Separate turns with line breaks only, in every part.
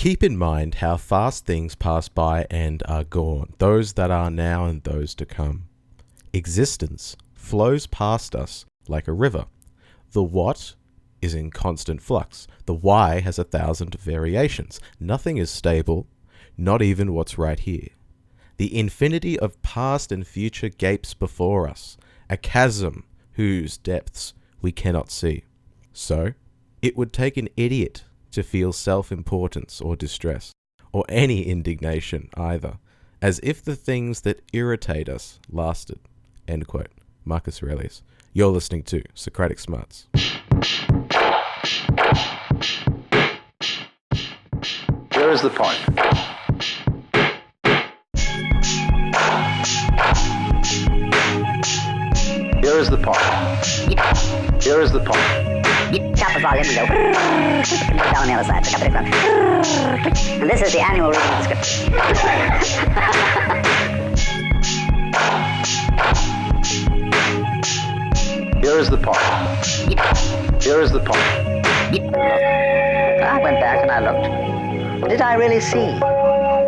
Keep in mind how fast things pass by and are gone, those that are now and those to come. Existence flows past us like a river. The what is in constant flux. The why has 1,000 variations. Nothing is stable, not even what's right here. The infinity of past and future gapes before us, a chasm whose depths we cannot see. So, it would take an idiot to feel self-importance or distress, or any indignation either, as if the things that irritate us lasted. End quote. Marcus Aurelius. You're listening to Socratic Smarts.
Here is the point. Here is the point. Here is the point.
Tap the volume and go down on the other side. Pick up it. And this is the annual reading of the script.
Here is the point. Here is the point.
I went back and I looked. What did I really see?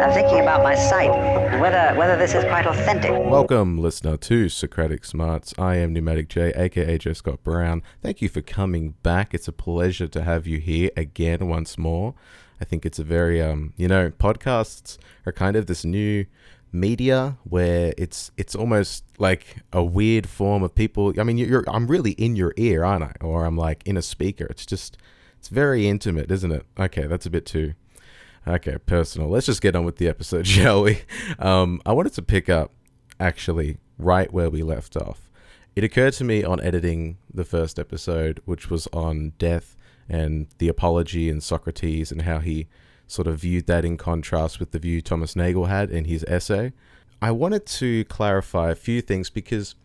I'm thinking about my sight and whether this is quite authentic.
Welcome, listener, to Socratic Smarts. I am Pneumatic J, aka J. Scott Brown. Thank you for coming back. It's a pleasure to have you here again once more. I think it's a very, podcasts are kind of this new media where it's almost like a weird form of people. I mean, I'm really in your ear, aren't I? Or I'm like in a speaker. It's very intimate, isn't it? Okay, that's a bit too personal. Let's just get on with the episode, shall we? I wanted to pick up actually right where we left off. It occurred to me on editing the first episode, which was on death and the apology and Socrates and how he sort of viewed that in contrast with the view Thomas Nagel had in his essay. I wanted to clarify a few things because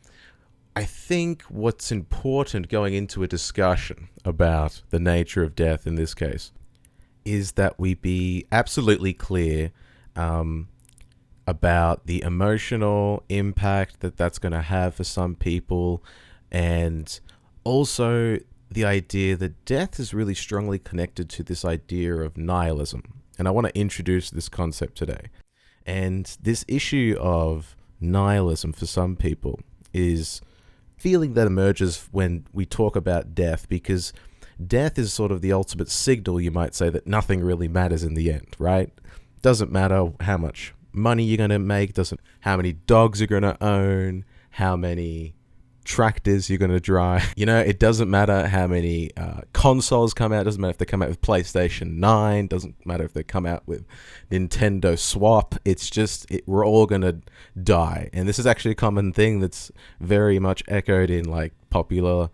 I think what's important going into a discussion about the nature of death in this case is that we be absolutely clear about the emotional impact that's going to have for some people, and also the idea that death is really strongly connected to this idea of nihilism. And I want to introduce this concept today. And this issue of nihilism for some people is feeling that emerges when we talk about death, because death is sort of the ultimate signal, you might say, that nothing really matters in the end, right? Doesn't matter how much money you're going to make, doesn't how many dogs you're going to own, how many tractors you're going to drive. It doesn't matter how many consoles come out. Doesn't matter if they come out with PlayStation 9. Doesn't matter if they come out with Nintendo Swap. It's just, we're all going to die. And this is actually a common thing that's very much echoed in like popular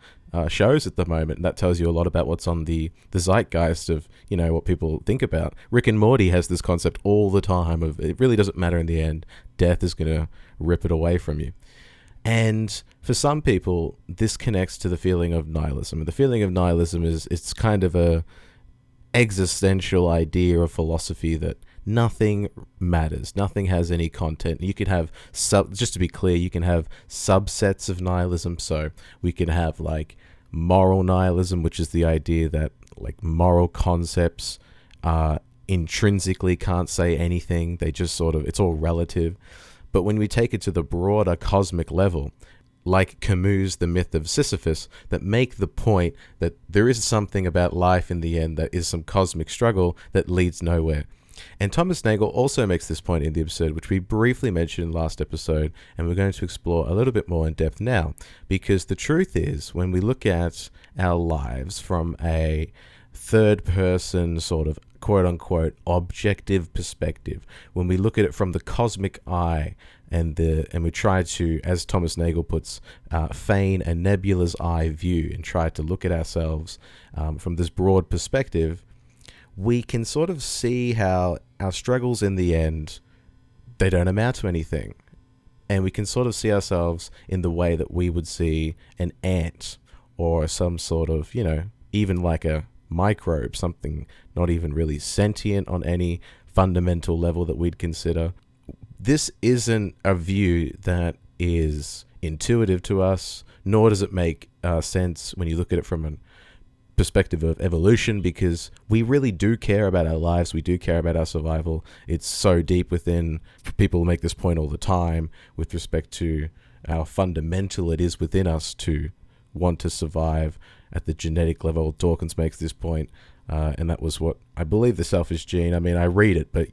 shows at the moment. And that tells you a lot about what's on the zeitgeist of, what people think about. Rick and Morty has this concept all the time of it really doesn't matter in the end. Death is going to rip it away from you. And for some people, this connects to the feeling of nihilism. And the feeling of nihilism is, it's kind of a existential idea of philosophy that nothing matters. Nothing has any content. You could have, just to be clear, you can have subsets of nihilism. So we can have like moral nihilism, which is the idea that like moral concepts intrinsically can't say anything. They just sort of, it's all relative. But when we take it to the broader cosmic level, like Camus' The Myth of Sisyphus, that make the point that there is something about life in the end that is some cosmic struggle that leads nowhere. And Thomas Nagel also makes this point in the episode, which we briefly mentioned in last episode, and we're going to explore a little bit more in depth now. Because the truth is, when we look at our lives from a third-person sort of quote-unquote objective perspective, when we look at it from the cosmic eye and we try to, as Thomas Nagel puts, feign a nebula's eye view and try to look at ourselves from this broad perspective, we can sort of see how our struggles in the end, they don't amount to anything. And we can sort of see ourselves in the way that we would see an ant or some sort of, even like a microbe, something not even really sentient on any fundamental level that we'd consider. This isn't a view that is intuitive to us, nor does it make sense when you look at it from a perspective of evolution, because we really do care about our lives. We do care about our survival. It's so deep within. People make this point all the time with respect to how fundamental it is within us to want to survive at the genetic level. Dawkins makes this point, and that was what I believe the selfish gene. I mean, I read it, but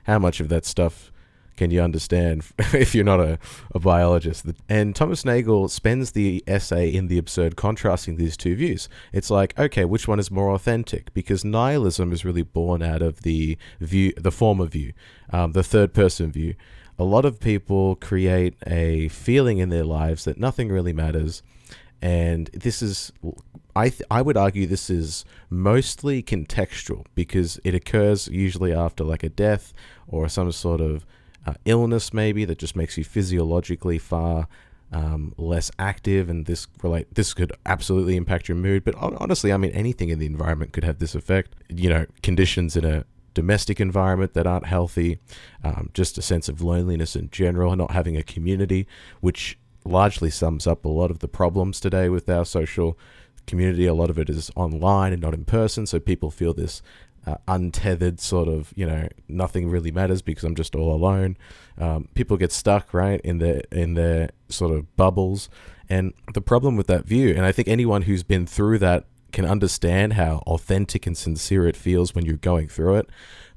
how much of that stuff can you understand if you're not a biologist? And Thomas Nagel spends the essay in the absurd contrasting these two views. It's like, okay, which one is more authentic? Because nihilism is really born out of the former view, the third person view. A lot of people create a feeling in their lives that nothing really matters. And this is, I would argue this is mostly contextual, because it occurs usually after like a death or some sort of illness maybe that just makes you physiologically far less active, and this could absolutely impact your mood. But honestly, I mean, anything in the environment could have this effect. Conditions in a domestic environment that aren't healthy, just a sense of loneliness in general, not having a community, which largely sums up a lot of the problems today with our social community. A lot of it is online and not in person, so people feel this untethered sort of, nothing really matters because I'm just all alone. People get stuck, right, in their sort of bubbles. And the problem with that view, and I think anyone who's been through that can understand how authentic and sincere it feels when you're going through it.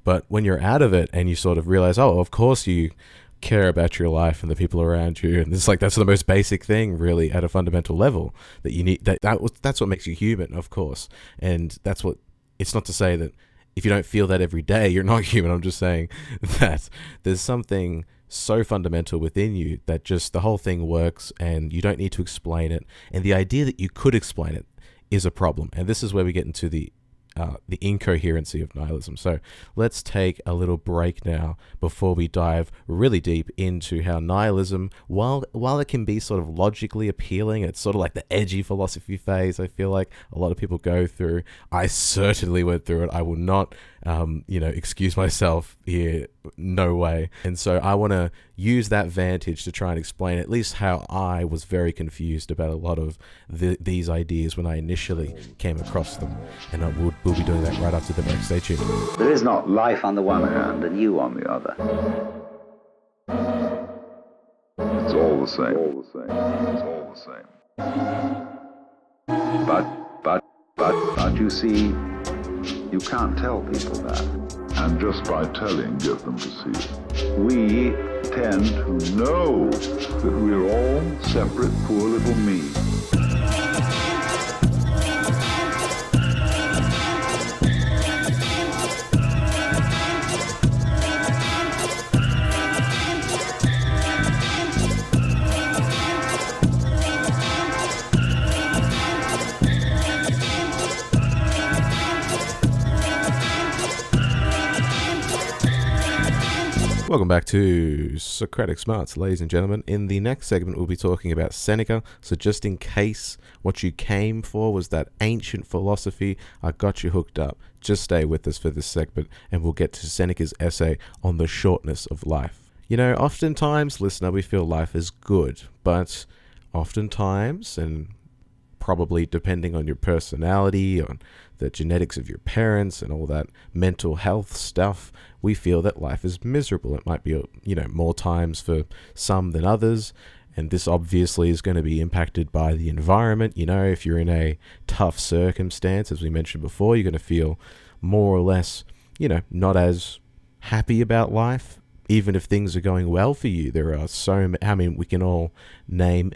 But when you're out of it and you sort of realize, oh, of course you care about your life and the people around you, and it's like that's the most basic thing really at a fundamental level that you need. That's what makes you human, of course. And it's not to say that if you don't feel that every day, you're not human. I'm just saying that there's something so fundamental within you that just the whole thing works and you don't need to explain it. And the idea that you could explain it is a problem. And this is where we get into the incoherency of nihilism. So let's take a little break now before we dive really deep into how nihilism, while it can be sort of logically appealing, it's sort of like the edgy philosophy phase I feel like a lot of people go through. I certainly went through it. I will not excuse myself here, no way. And so I want to use that vantage to try and explain at least how I was very confused about a lot of these ideas when I initially came across them. And we'll be doing that right after the break. Stay tuned.
There is not life on the one hand and you on the other. It's all the same. It's all the same. But you see, you can't tell people that. And just by telling, get them to see it. We tend to know that we're all separate poor little me.
Welcome back to Socratic Smarts, ladies and gentlemen. In the next segment, we'll be talking about Seneca. So just in case what you came for was that ancient philosophy, I got you hooked up. Just stay with us for this segment, and we'll get to Seneca's essay on the shortness of life. Oftentimes, listener, we feel life is good, but oftentimes, and probably depending on your personality, on the genetics of your parents and all that mental health stuff, we feel that life is miserable. It might be, more times for some than others. And this obviously is going to be impacted by the environment. If you're in a tough circumstance, as we mentioned before, you're going to feel more or less, not as happy about life, even if things are going well for you. There are we can all name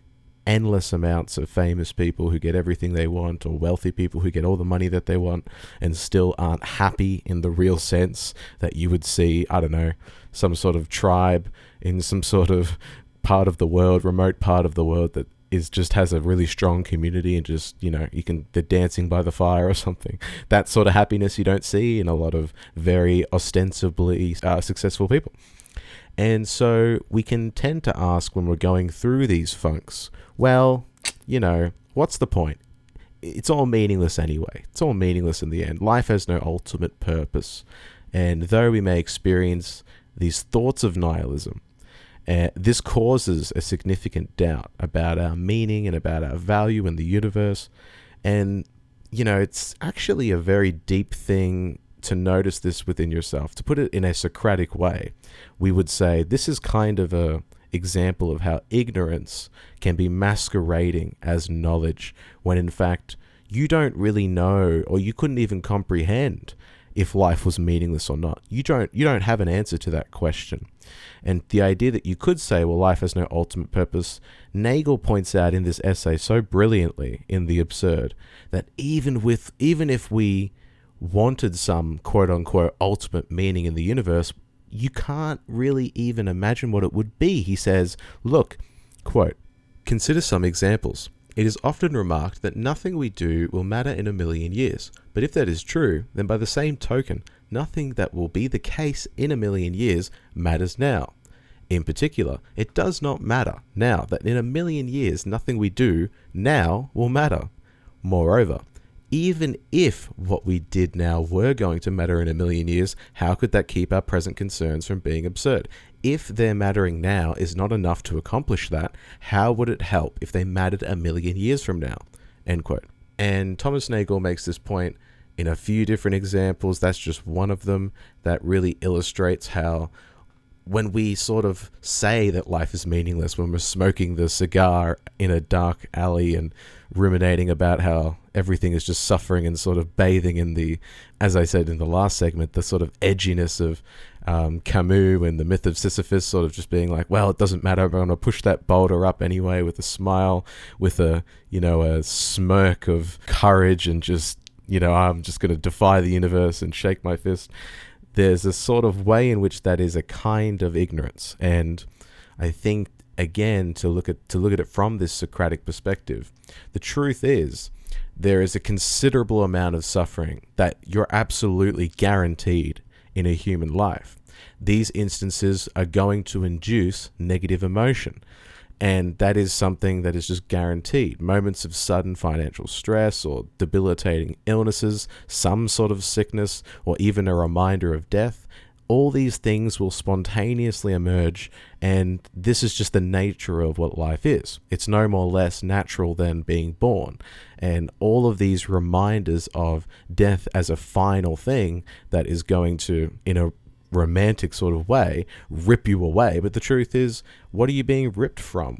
endless amounts of famous people who get everything they want, or wealthy people who get all the money that they want and still aren't happy in the real sense that you would see, I don't know, some sort of tribe in some sort of part of the world, remote part of the world that has a really strong community and just, they're dancing by the fire or something. That sort of happiness you don't see in a lot of very ostensibly successful people. And so we can tend to ask when we're going through these funks, well, what's the point? It's all meaningless anyway. It's all meaningless in the end. Life has no ultimate purpose. And though we may experience these thoughts of nihilism, this causes a significant doubt about our meaning and about our value in the universe. And it's actually a very deep thing to notice this within yourself. To put it in a Socratic way, we would say this is kind of a example of how ignorance can be masquerading as knowledge, when in fact you don't really know, or you couldn't even comprehend if life was meaningless or not. You don't have an answer to that question. And the idea that you could say, well, life has no ultimate purpose, Nagel points out in this essay so brilliantly in The Absurd, that even if we wanted some quote-unquote ultimate meaning in the universe, you can't really even imagine what it would be. He says, look, quote, "Consider some examples. It is often remarked that nothing we do will matter in a million years. But if that is true, then by the same token, nothing that will be the case in a million years matters now. In particular, it does not matter now that in a million years nothing we do now will matter. Moreover, even if what we did now were going to matter in a million years, how could that keep our present concerns from being absurd? If their mattering now is not enough to accomplish that, how would it help if they mattered a million years from now?" End quote. And Thomas Nagel makes this point in a few different examples. That's just one of them that really illustrates how when we sort of say that life is meaningless, when we're smoking the cigar in a dark alley and ruminating about how everything is just suffering and sort of bathing in the, as I said in the last segment, the sort of edginess of Camus and the myth of Sisyphus, sort of just being like, well, it doesn't matter, I'm going to push that boulder up anyway with a smile, with a smirk of courage, and just, I'm just going to defy the universe and shake my fist. There's a sort of way in which that is a kind of ignorance. And I think, again, to look at it from this Socratic perspective, the truth is there is a considerable amount of suffering that you're absolutely guaranteed in a human life. These instances are going to induce negative emotion. And that is something that is just guaranteed. Moments of sudden financial stress or debilitating illnesses, some sort of sickness, or even a reminder of death. All these things will spontaneously emerge, and this is just the nature of what life is. It's no more or less natural than being born. And all of these reminders of death as a final thing that is going to, in a romantic sort of way, rip you away. But the truth is, what are you being ripped from?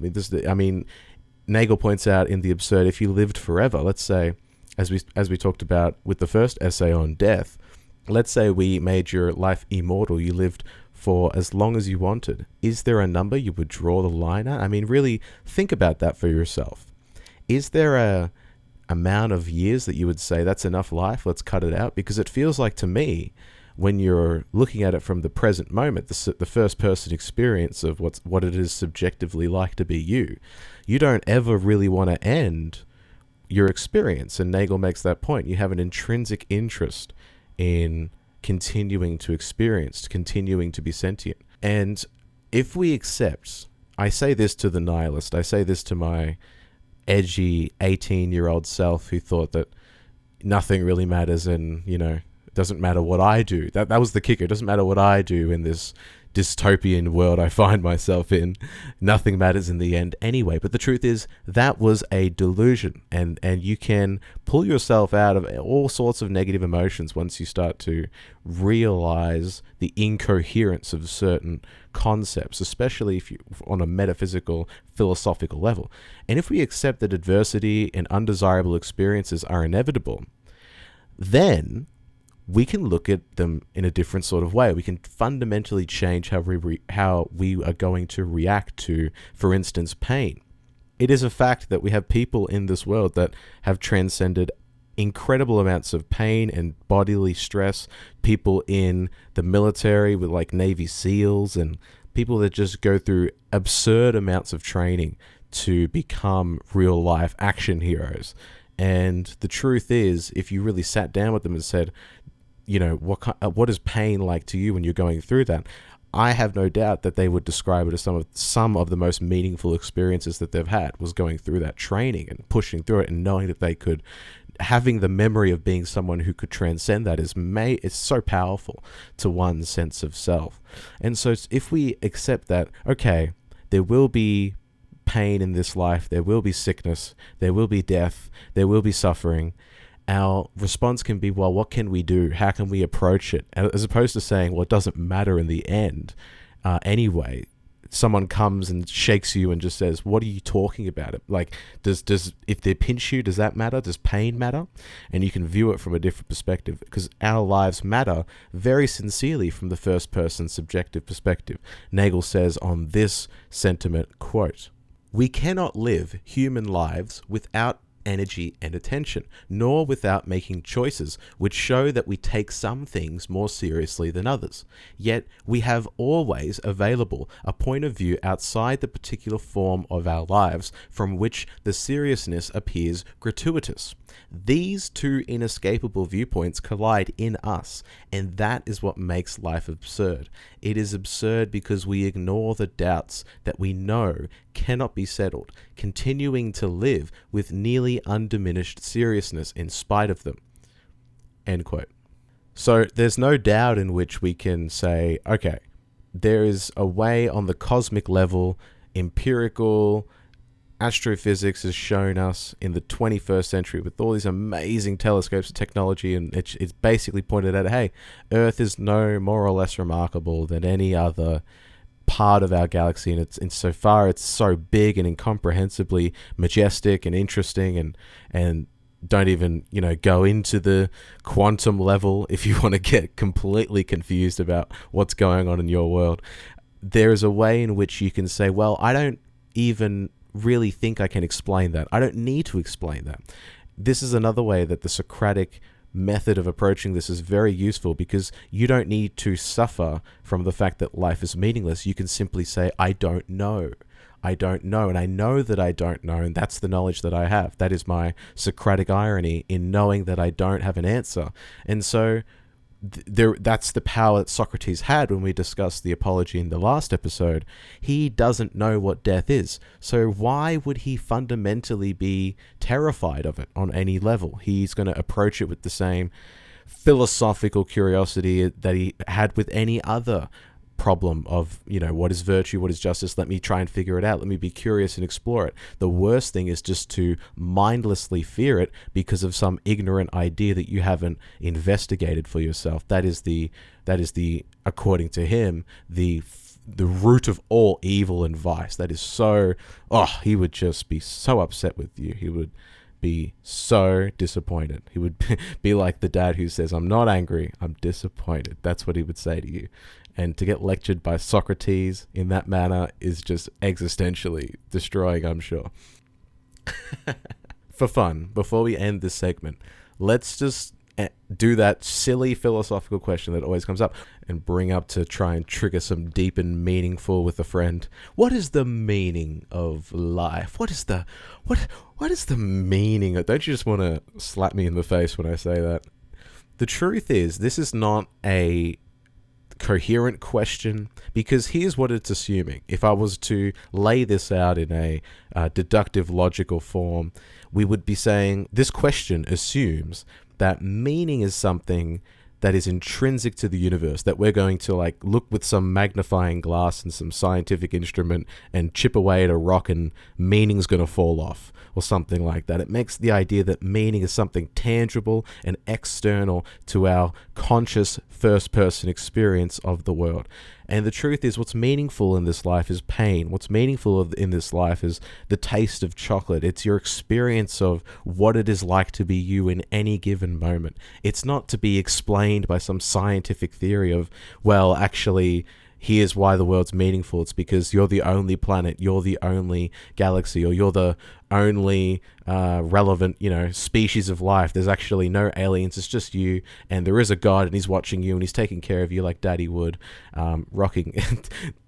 Nagel points out in The Absurd, if you lived forever, let's say, as we talked about with the first essay on death, let's say we made your life immortal, you lived for as long as you wanted. Is there a number you would draw the line at? I mean, really think about that for yourself. Is there a amount of years that you would say that's enough life, let's cut it out? Because it feels like to me, when you're looking at it from the present moment, the first person experience of what it is subjectively like to be you don't ever really want to end your experience. And Nagel makes that point. You have an intrinsic interest in continuing to experience, continuing to be sentient. And if we accept, I say this to the nihilist, I say this to my edgy 18-year-old self who thought that nothing really matters and, it doesn't matter what I do. That was the kicker. It doesn't matter what I do in this dystopian world I find myself in. Nothing matters in the end anyway. But the truth is, that was a delusion. And you can pull yourself out of all sorts of negative emotions once you start to realize the incoherence of certain concepts, especially if you on a metaphysical, philosophical level. And if we accept that adversity and undesirable experiences are inevitable, then we can look at them in a different sort of way. We can fundamentally change how we are going to react to, for instance, pain. It is a fact that we have people in this world that have transcended incredible amounts of pain and bodily stress. People in the military with like Navy SEALs, and people that just go through absurd amounts of training to become real life action heroes. And the truth is, if you really sat down with them and said, what is pain like to you when you're going through that? I have no doubt that they would describe it as some of the most meaningful experiences that they've had was going through that training and pushing through it and knowing that they could, having the memory of being someone who could transcend that it's so powerful to one's sense of self. And so if we accept that, okay, there will be pain in this life, there will be sickness, there will be death, there will be suffering, our response can be, well, what can we do? How can we approach it? As opposed to saying, well, it doesn't matter in the end anyway. Someone comes and shakes you and just says, what are you talking about? It like, does if they pinch you, does that matter? Does pain matter? And you can view it from a different perspective, because our lives matter very sincerely from the first person subjective perspective. Nagel says on this sentiment, quote, "We cannot live human lives without energy and attention, nor without making choices which show that we take some things more seriously than others. Yet we have always available a point of view outside the particular form of our lives from which the seriousness appears gratuitous. These two inescapable viewpoints collide in us, and that is what makes life absurd. It is absurd because we ignore the doubts that we know cannot be settled, continuing to live with nearly undiminished seriousness in spite of them." End quote. So there's no doubt in which we can say, okay, there is a way on the cosmic level, empirical astrophysics has shown us in the 21st century with all these amazing telescopes and technology, and it's basically pointed out, hey, Earth is no more or less remarkable than any other part of our galaxy, and it's insofar it's so big and incomprehensibly majestic and interesting, and don't even go into the quantum level if you want to get completely confused about what's going on in your world. There is a way in which you can say, well, I don't even really think I can explain that. I don't need to explain that. This is another way that the Socratic method of approaching this is very useful, because you don't need to suffer from the fact that life is meaningless. You can simply say, I don't know. I don't know, and I know that I don't know, and that's the knowledge that I have. That is my Socratic irony in knowing that I don't have an answer. And so that's the power that Socrates had when we discussed the apology in the last episode. He doesn't know what death is. So why would he fundamentally be terrified of it on any level? He's going to approach it with the same philosophical curiosity that he had with any other problem of, what is virtue, what is justice, let me try and figure it out, let me be curious and explore it. The worst thing is just to mindlessly fear it because of some ignorant idea that you haven't investigated for yourself. That is the according to him, the root of all evil and vice. That is so, he would just be so upset with you. He would be so disappointed. He would be like the dad who says, I'm not angry, I'm disappointed. That's what he would say to you. And to get lectured by Socrates in that manner is just existentially destroying, I'm sure. For fun, before we end this segment, let's just do that silly philosophical question that always comes up and bring up to try and trigger some deep and meaningful with a friend. What is the meaning of life? What is the meaning of... Don't you just want to slap me in the face when I say that? The truth is, this is not a coherent question, because here's what it's assuming. If I was to lay this out in a deductive logical form, we would be saying this question assumes that meaning is something that is intrinsic to the universe, that we're going to look with some magnifying glass and some scientific instrument and chip away at a rock and meaning's going to fall off or something like that. It makes the idea that meaning is something tangible and external to our conscious first-person experience of the world. And the truth is, what's meaningful in this life is pain. What's meaningful in this life is the taste of chocolate. It's your experience of what it is like to be you in any given moment. It's not to be explained by some scientific theory of, well, actually, here's why the world's meaningful. It's because you're the only planet, you're the only galaxy, or you're the only relevant, species of life. There's actually no aliens. It's just you, and there is a God, and he's watching you, and he's taking care of you like Daddy would, rocking.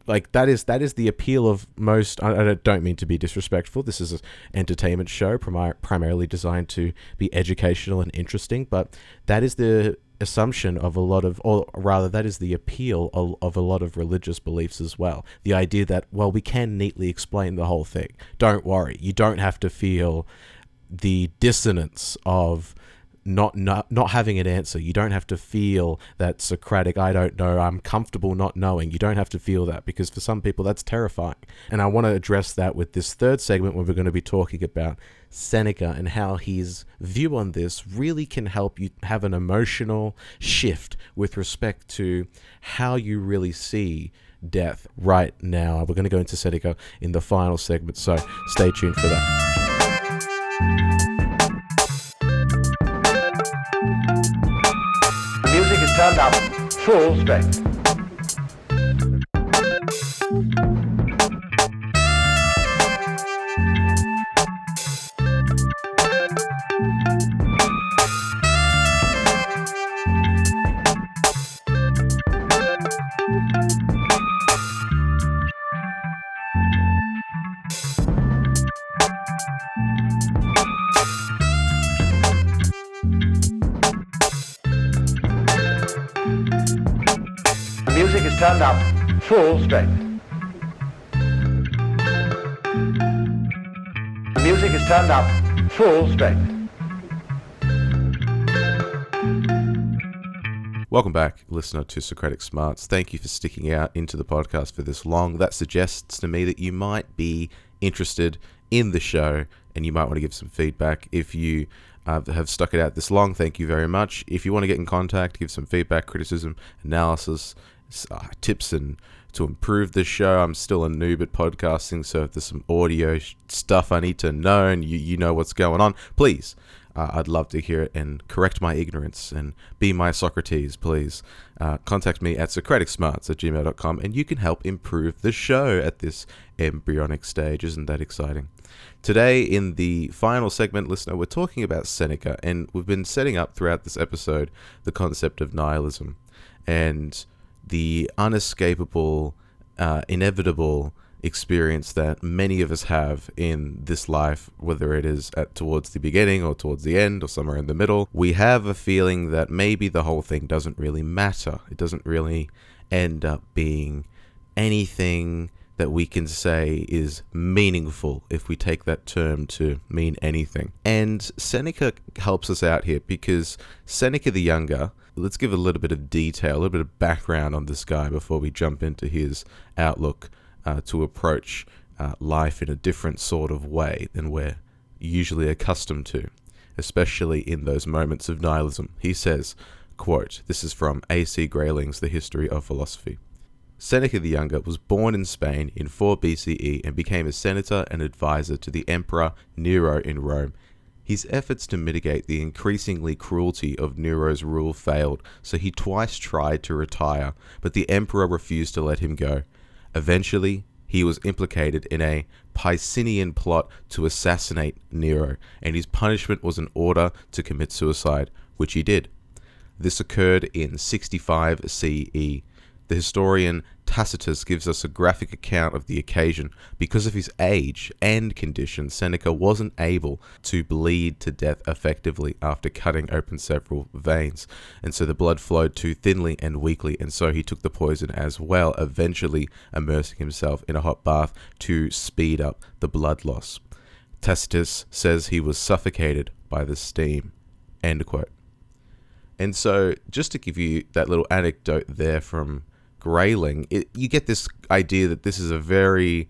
That is the appeal of most. I don't mean to be disrespectful. This is an entertainment show, primarily designed to be educational and interesting, but that is the assumption of a lot of, or rather that is the appeal of a lot of religious beliefs as well. The idea that, well, we can neatly explain the whole thing. Don't worry. You don't have to feel the dissonance of not having an answer. You don't have to feel that Socratic, I don't know, I'm comfortable not knowing. You don't have to feel that, because for some people that's terrifying. And I want to address that with this third segment, where we're going to be talking about Seneca and how his view on this really can help you have an emotional shift with respect to how you really see death right now. We're going to go into Seneca in the final segment, so stay tuned for that.
The music is turned up full strength. The music is turned up full strength. The music is turned up full strength.
Welcome back, listener to Socratic Smarts. Thank you for sticking out into the podcast for this long. That suggests to me that you might be interested in the show and you might want to give some feedback. If you have stuck it out this long, thank you very much. If you want to get in contact, give some feedback, criticism, analysis, tips and to improve the show. I'm still a noob at podcasting, so if there's some audio stuff I need to know and you know what's going on, please, I'd love to hear it and correct my ignorance and be my Socrates, please. Contact me at socraticsmarts@gmail.com and you can help improve the show at this embryonic stage. Isn't that exciting? Today, in the final segment, listener, we're talking about Seneca, and we've been setting up throughout this episode the concept of nihilism and the unescapable, inevitable experience that many of us have in this life, whether it is towards the beginning or towards the end or somewhere in the middle. We have a feeling that maybe the whole thing doesn't really matter. It doesn't really end up being anything that we can say is meaningful, if we take that term to mean anything. And Seneca helps us out here because Seneca the Younger, let's give a little bit of detail, a little bit of background on this guy before we jump into his outlook to approach life in a different sort of way than we're usually accustomed to, especially in those moments of nihilism. He says, quote, this is from A.C. Grayling's The History of Philosophy. Seneca the Younger was born in Spain in 4 BCE and became a senator and advisor to the Emperor Nero in Rome. His efforts to mitigate the increasingly cruelty of Nero's rule failed, so he twice tried to retire, but the emperor refused to let him go. Eventually, he was implicated in a Piscinian plot to assassinate Nero, and his punishment was an order to commit suicide, which he did. This occurred in 65 CE. The historian Tacitus gives us a graphic account of the occasion. Because of his age and condition, Seneca wasn't able to bleed to death effectively after cutting open several veins, and so the blood flowed too thinly and weakly, and so he took the poison as well, eventually immersing himself in a hot bath to speed up the blood loss. Tacitus says he was suffocated by the steam. End quote. And so, just to give you that little anecdote there from Grayling, you get this idea that this is a very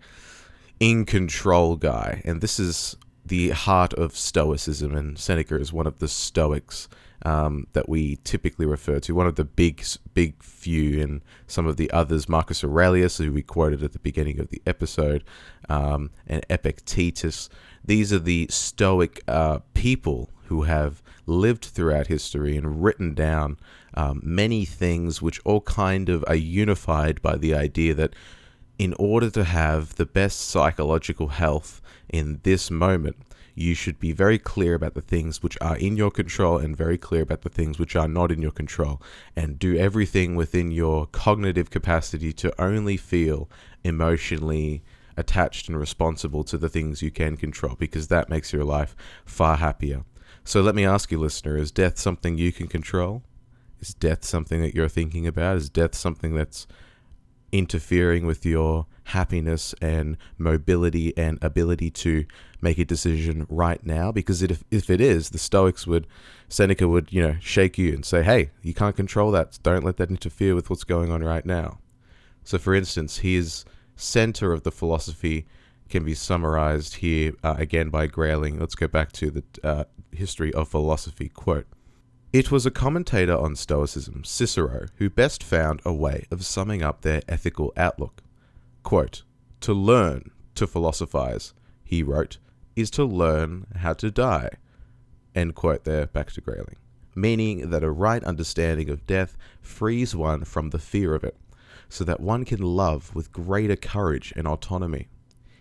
in-control guy, and this is the heart of Stoicism, and Seneca is one of the Stoics that we typically refer to, one of the big few, and some of the others, Marcus Aurelius, who we quoted at the beginning of the episode, and Epictetus. These are the Stoic people who have lived throughout history and written down many things which all kind of are unified by the idea that in order to have the best psychological health in this moment, you should be very clear about the things which are in your control and very clear about the things which are not in your control, and do everything within your cognitive capacity to only feel emotionally attached and responsible to the things you can control, because that makes your life far happier. So let me ask you, listener, is death something you can control? Is death something that you're thinking about? Is death something that's interfering with your happiness and mobility and ability to make a decision right now? Because if it is, the Stoics Seneca would, shake you and say, hey, you can't control that. Don't let that interfere with what's going on right now. So for instance, his center of the philosophy can be summarized here again by Grayling. Let's go back to the history of philosophy. Quote, "It was a commentator on Stoicism, Cicero, who best found a way of summing up their ethical outlook. Quote, 'To learn to philosophize,' he wrote, 'is to learn how to die.'" End quote there, back to Grayling. Meaning that a right understanding of death frees one from the fear of it, so that one can love with greater courage and autonomy.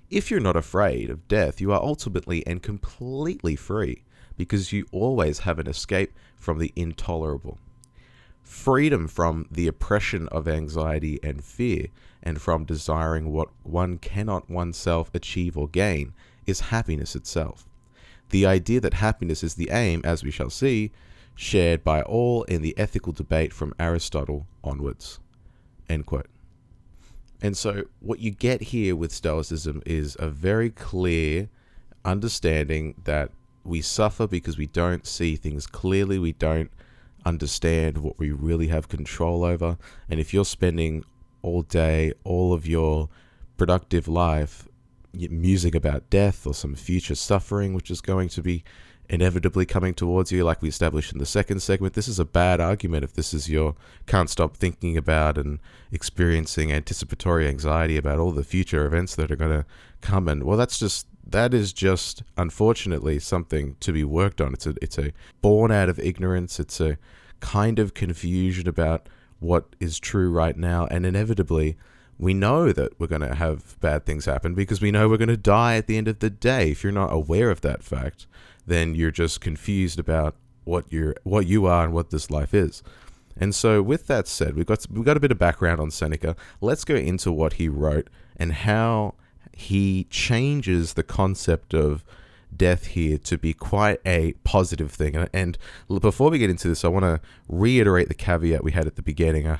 If you're not afraid of death, you are ultimately and completely free, because you always have an escape from the intolerable. Freedom from the oppression of anxiety and fear, and from desiring what one cannot oneself achieve or gain, is happiness itself. The idea that happiness is the aim, as we shall see, shared by all in the ethical debate from Aristotle onwards." End quote. And so what you get here with Stoicism is a very clear understanding that we suffer because we don't see things clearly, we don't understand what we really have control over. And if you're spending all day, all of your productive life, musing about death or some future suffering, which is going to be inevitably coming towards you, like we established in the second segment, this is a bad argument if this is your can't stop thinking about and experiencing anticipatory anxiety about all the future events that are going to come. And well, that is just unfortunately something to be worked on. It's a born out of ignorance. It's a kind of confusion about what is true right now, and inevitably we know that we're going to have bad things happen because we know we're going to die at the end of the day. If you're not aware of that fact, then you're just confused about what you are and what this life is. And so with that said, we've got a bit of background on Seneca. Let's go into what he wrote and how he changes the concept of death here to be quite a positive thing. And before we get into this, I want to reiterate the caveat we had at the beginning.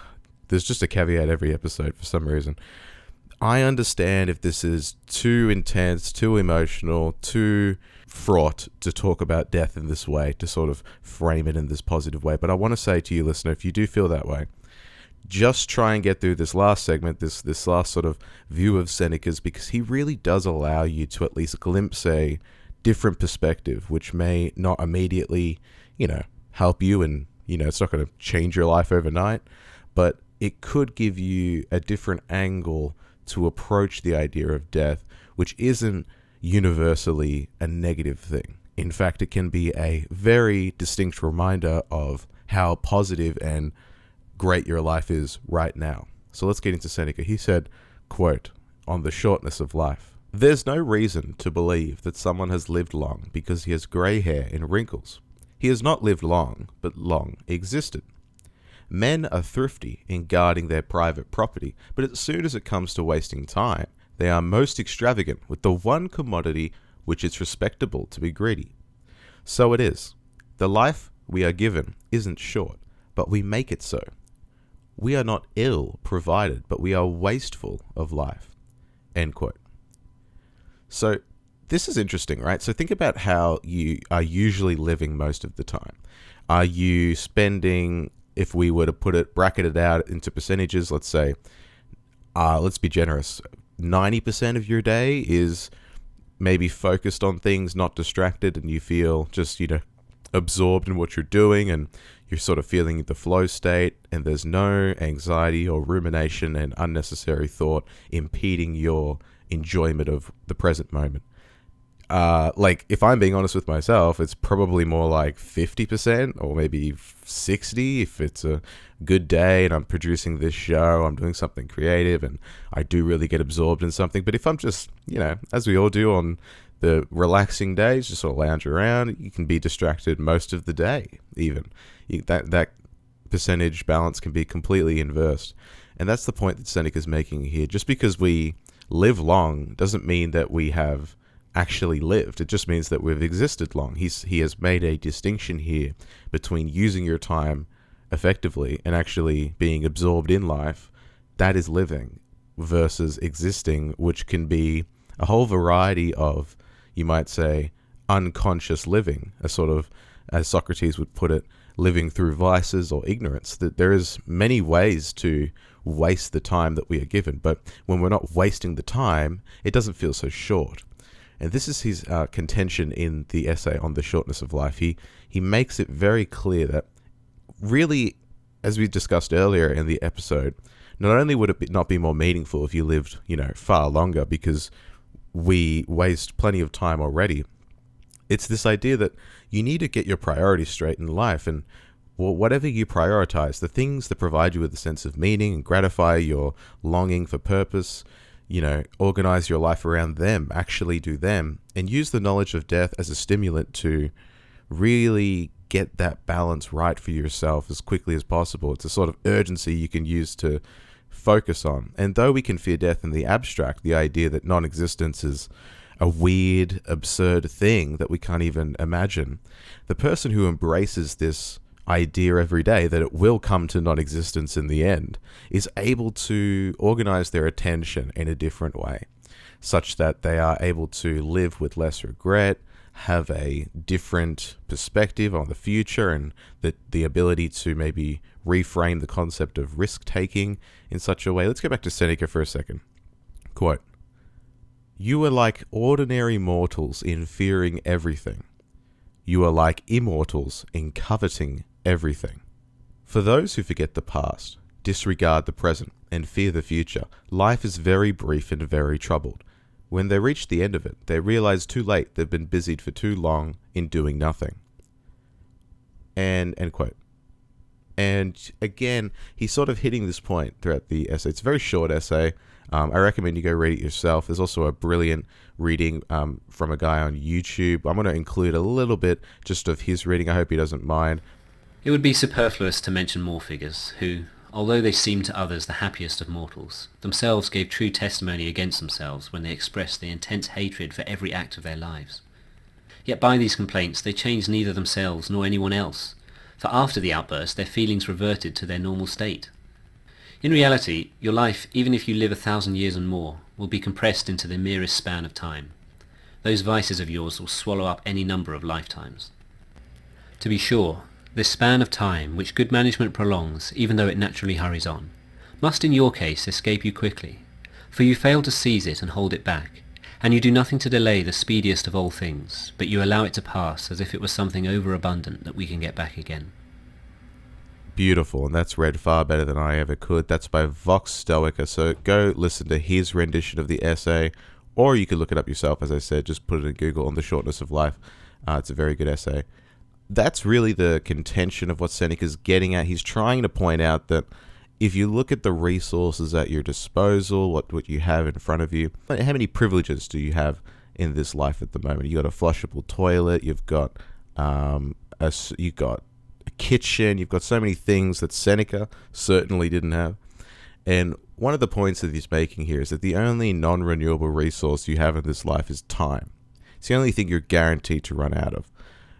There's just a caveat every episode for some reason. I understand if this is too intense, too emotional, too fraught to talk about death in this way, to sort of frame it in this positive way. But I want to say to you, listener, if you do feel that way, just try and get through this last segment, this last sort of view of Seneca's, because he really does allow you to at least glimpse a different perspective, which may not immediately, help you, and, it's not going to change your life overnight, but it could give you a different angle to approach the idea of death, which isn't universally a negative thing. In fact, it can be a very distinct reminder of how positive and great your life is right now. So let's get into Seneca. He said, quote, on the shortness of life, "There's no reason to believe that someone has lived long because he has grey hair and wrinkles. He has not lived long, but long existed. Men are thrifty in guarding their private property, but as soon as it comes to wasting time, they are most extravagant with the one commodity which it's respectable to be greedy. So it is. The life we are given isn't short, but we make it so. We are not ill provided, but we are wasteful of life." End quote. So this is interesting, right? So think about how you are usually living most of the time. Are you spending, if we were to bracket it out into percentages, let's say, let's be generous, 90% of your day is maybe focused on things, not distracted, and you feel just, absorbed in what you're doing, and you're sort of feeling the flow state, and there's no anxiety or rumination and unnecessary thought impeding your enjoyment of the present moment. If I'm being honest with myself, it's probably more like 50% or maybe 60 if it's a good day and I'm producing this show, I'm doing something creative and I do really get absorbed in something. But if I'm just, as we all do on the relaxing days, just sort of lounge around, you can be distracted most of the day even. That percentage balance can be completely inversed. And that's the point that Seneca's making here. Just because we live long doesn't mean that we have actually lived. It just means that we've existed long. He has made a distinction here between using your time effectively and actually being absorbed in life. That is living, versus existing, which can be a whole variety of, you might say, unconscious living, a sort of, as Socrates would put it, living through vices or ignorance. That there is many ways to waste the time that we are given. But when we're not wasting the time, it doesn't feel so short. And this is his contention in the essay on the shortness of life. He makes it very clear that really, as we discussed earlier in the episode, not only would it not be more meaningful if you lived, far longer, because we waste plenty of time already. It's this idea that you need to get your priorities straight in life, and whatever you prioritize, the things that provide you with a sense of meaning and gratify your longing for purpose, organize your life around them, actually do them, and use the knowledge of death as a stimulant to really get that balance right for yourself as quickly as possible. It's a sort of urgency you can use to focus on. And though we can fear death in the abstract, the idea that non-existence is a weird, absurd thing that we can't even imagine, the person who embraces this idea every day that it will come to non-existence in the end is able to organize their attention in a different way, such that they are able to live with less regret, have a different perspective on the future, and the ability to maybe reframe the concept of risk-taking in such a way. Let's go back to Seneca for a second. Quote, "You are like ordinary mortals in fearing everything. You are like immortals in coveting everything. For those who forget the past, disregard the present, and fear the future, life is very brief and very troubled. When they reach the end of it, they realize too late they've been busied for too long in doing nothing." And end quote. And again, he's sort of hitting this point throughout the essay. It's a very short essay. I recommend you go read it yourself. There's also a brilliant reading from a guy on YouTube. I'm going to include a little bit just of his reading. I hope he doesn't mind.
It would be superfluous to mention more figures who, although they seemed to others the happiest of mortals, themselves gave true testimony against themselves when they expressed the intense hatred for every act of their lives. Yet by these complaints they changed neither themselves nor anyone else, for after the outburst their feelings reverted to their normal state. In reality, your life, even if you live 1,000 years and more, will be compressed into the merest span of time. Those vices of yours will swallow up any number of lifetimes. To be sure, this span of time, which good management prolongs, even though it naturally hurries on, must in your case escape you quickly, for you fail to seize it and hold it back, and you do nothing to delay the speediest of all things, but you allow it to pass as if it was something overabundant that we can get back again.
Beautiful, and that's read far better than I ever could. That's by Vox Stoica, so go listen to his rendition of the essay, or you could look it up yourself. As I said, just put it in Google on the shortness of life. It's a very good essay. That's really the contention of what Seneca's getting at. He's trying to point out that if you look at the resources at your disposal, what you have in front of you, how many privileges do you have in this life at the moment? You got a flushable toilet, you've got a kitchen, you've got so many things that Seneca certainly didn't have. And one of the points that he's making here is that the only non-renewable resource you have in this life is time. It's the only thing you're guaranteed to run out of.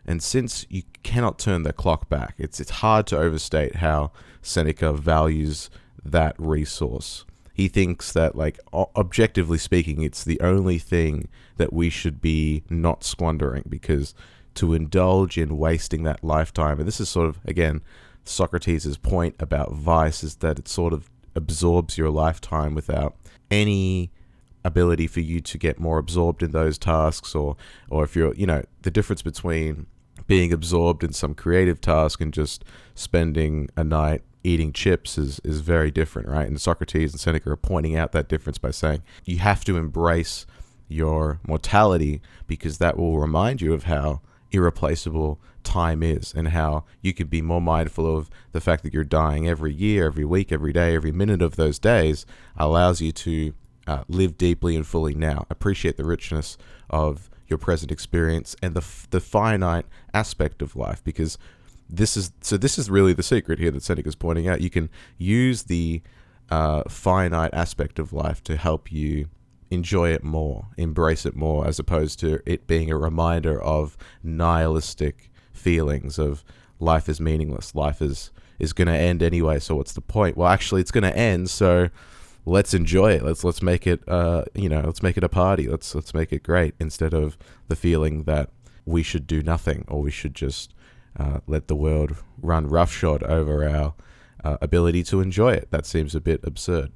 And since you cannot turn the clock back, it's hard to overstate how Seneca values that resource. He thinks that, objectively speaking, it's the only thing that we should be not squandering, because to indulge in wasting that lifetime, and this is sort of, again, Socrates' point about vice, is that it sort of absorbs your lifetime without any ability for you to get more absorbed in those tasks, or if you're, the difference between being absorbed in some creative task and just spending a night eating chips is very different, right? And Socrates and Seneca are pointing out that difference by saying you have to embrace your mortality, because that will remind you of how irreplaceable time is, and how you could be more mindful of the fact that you're dying every year, every week, every day, every minute of those days allows you to live deeply and fully now. Appreciate the richness of your present experience and the finite aspect of life, because this is really the secret here that Seneca's pointing out. You can use the finite aspect of life to help you enjoy it more, embrace it more, as opposed to it being a reminder of nihilistic feelings of life is meaningless, life is going to end anyway, so what's the point? Well, actually, it's going to end, so let's enjoy it. Let's make it let's make it a party. Let's make it great, instead of the feeling that we should do nothing, or we should just let the world run roughshod over ability to enjoy it. That seems a bit absurd.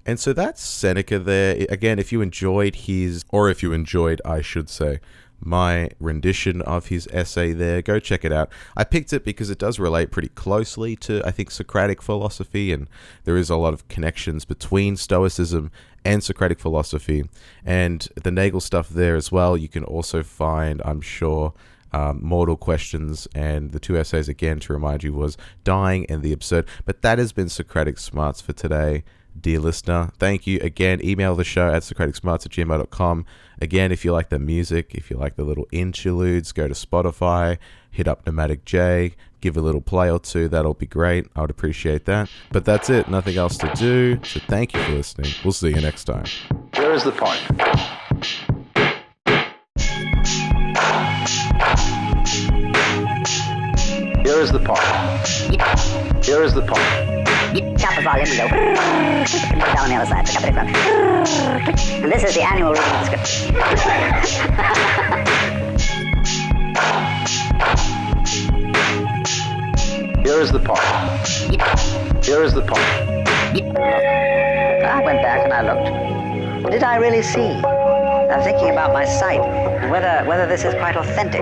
And so that's Seneca there. Again, if you enjoyed I should say, my rendition of his essay there, go check it out. I picked it because it does relate pretty closely to, I think, Socratic philosophy, and there is a lot of connections between Stoicism and Socratic philosophy. And the Nagel stuff there as well, you can also find, I'm sure, Mortal Questions, and the two essays, again, to remind you, was Dying and the Absurd. But that has been Socratic Smarts for today. Dear listener, thank you again. Email the show at socraticsmarts@gmail.com. Again, if you like the music, if you like the little interludes, go to Spotify, hit up Nomadic J, give a little play or two. That'll be great. I would appreciate that. But that's it. Nothing else to do. So thank you for listening. We'll see you next time.
Here is the point. Here is the point. Here is the point.
Chop the volume and go down on the other side. Pick up the front. And this is the annual reading of the scripture.
Here is the point. Here is the point.
I went back and I looked. What did I really see? I'm thinking about my sight and whether this is quite authentic.